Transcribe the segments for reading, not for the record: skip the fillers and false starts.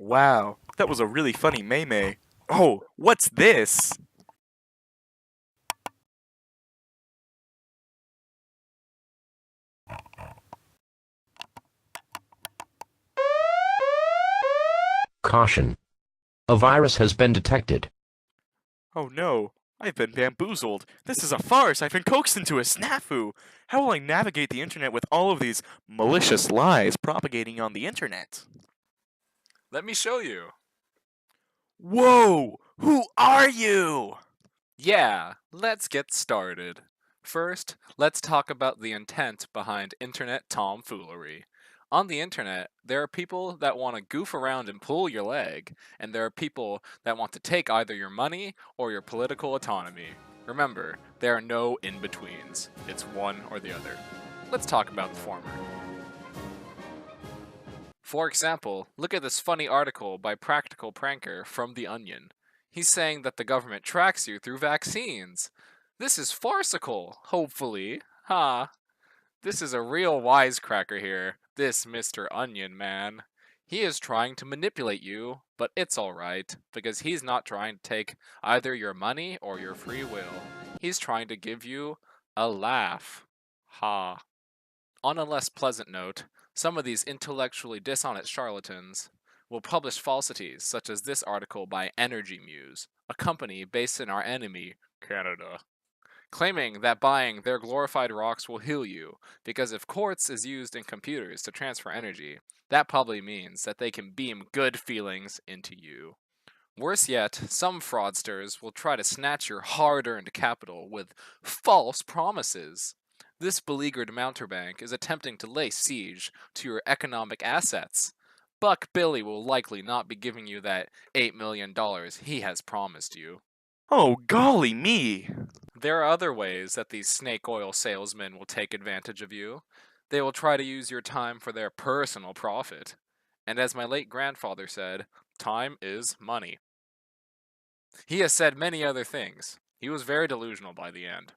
Wow, that was a really funny meme. Oh, what's this? Caution. A virus has been detected. Oh no, I've been bamboozled. This is a farce. I've been coaxed into a snafu. How will I navigate the internet with all of these malicious lies propagating on the internet? Let me show you. Whoa! Who are you? Yeah, let's get started. First, let's talk about the intent behind internet tomfoolery. On the internet, there are people that want to goof around and pull your leg, and there are people that want to take either your money or your political autonomy. Remember, there are no in-betweens. It's one or the other. Let's talk about the former. For example, look at this funny article by Practical Pranker from The Onion. He's saying that the government tracks you through vaccines. This is farcical, hopefully. Ha! This is a real wisecracker here, this Mr. Onion man. He is trying to manipulate you, but it's alright, because he's not trying to take either your money or your free will. He's trying to give you a laugh. Ha. On a less pleasant note, some of these intellectually dishonest charlatans will publish falsities such as this article by Energy Muse, a company based in our enemy, Canada, claiming that buying their glorified rocks will heal you, because if quartz is used in computers to transfer energy, that probably means that they can beam good feelings into you. Worse yet, some fraudsters will try to snatch your hard-earned capital with false promises. This beleaguered mountebank is attempting to lay siege to your economic assets. Buck Billy will likely not be giving you that $8 million he has promised you. Oh, golly me! There are other ways that these snake oil salesmen will take advantage of you. They will try to use your time for their personal profit. And as my late grandfather said, time is money. He has said many other things. He was very delusional by the end.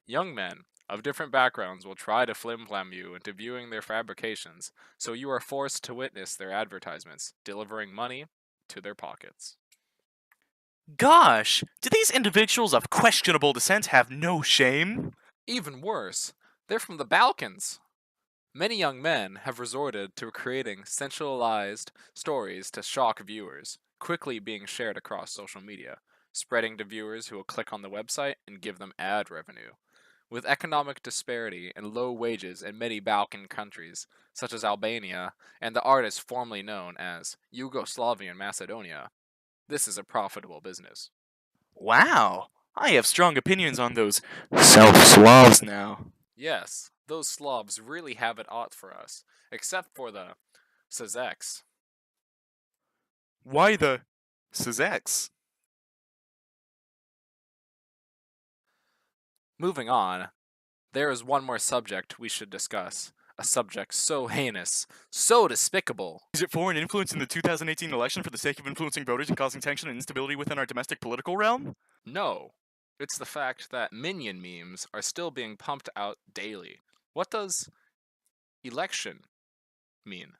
Young men of different backgrounds will try to flim-flam you into viewing their fabrications, so you are forced to witness their advertisements, delivering money to their pockets. Gosh, do these individuals of questionable descent have no shame? Even worse, they're from the Balkans. Many young men have resorted to creating sensationalized stories to shock viewers, quickly being shared across social media, spreading to viewers who will click on the website and give them ad revenue. With economic disparity and low wages in many Balkan countries, such as Albania and the artist formerly known as Yugoslavian Macedonia, this is a profitable business. Wow, I have strong opinions on those self-Slavs now. Yes, those Slavs really have it out for us, except for the Sazeks. Why the Sazeks? Moving on, there is one more subject we should discuss. A subject so heinous, so despicable. Is it foreign influence in the 2018 election for the sake of influencing voters and causing tension and instability within our domestic political realm? No, it's the fact that minion memes are still being pumped out daily. What does election mean?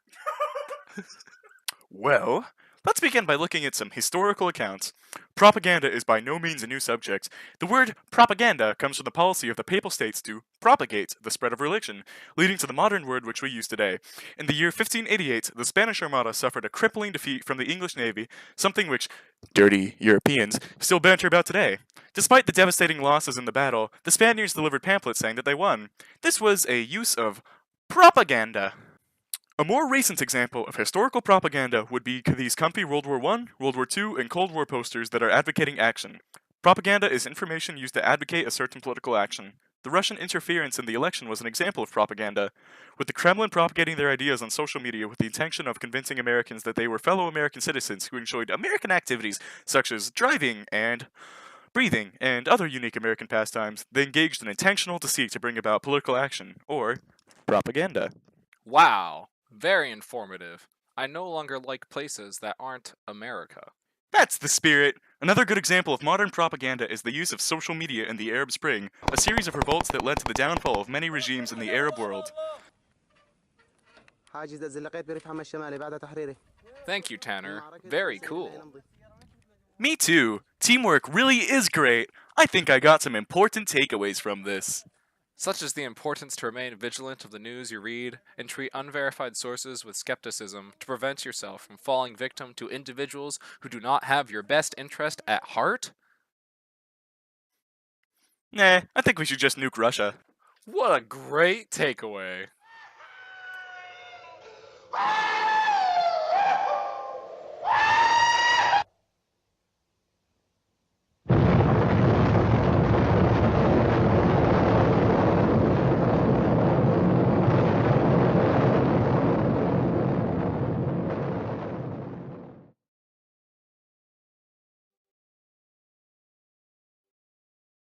Well, let's begin by looking at some historical accounts. Propaganda is by no means a new subject. The word propaganda comes from the policy of the Papal States to propagate the spread of religion, leading to the modern word which we use today. In the year 1588, the Spanish Armada suffered a crippling defeat from the English Navy, something which dirty Europeans still banter about today. Despite the devastating losses in the battle, the Spaniards delivered pamphlets saying that they won. This was a use of propaganda. A more recent example of historical propaganda would be these comfy World War I, World War II, and Cold War posters that are advocating action. Propaganda is information used to advocate a certain political action. The Russian interference in the election was an example of propaganda, with the Kremlin propagating their ideas on social media with the intention of convincing Americans that they were fellow American citizens who enjoyed American activities such as driving and breathing and other unique American pastimes. They engaged in intentional deceit to bring about political action, or propaganda. Wow, very informative. I no longer like places that aren't America. That's the spirit! Another good example of modern propaganda is the use of social media in the Arab Spring, a series of revolts that led to the downfall of many regimes in the Arab world. حاجز الزلاقات بريف حما الشمالي بعد تحريره Thank you, Tanner. Very cool. Me too. Teamwork really is great. I think I got some important takeaways from this. Such as the importance to remain vigilant of the news you read and treat unverified sources with skepticism to prevent yourself from falling victim to individuals who do not have your best interest at heart? Nah, I think we should just nuke Russia. What a great takeaway!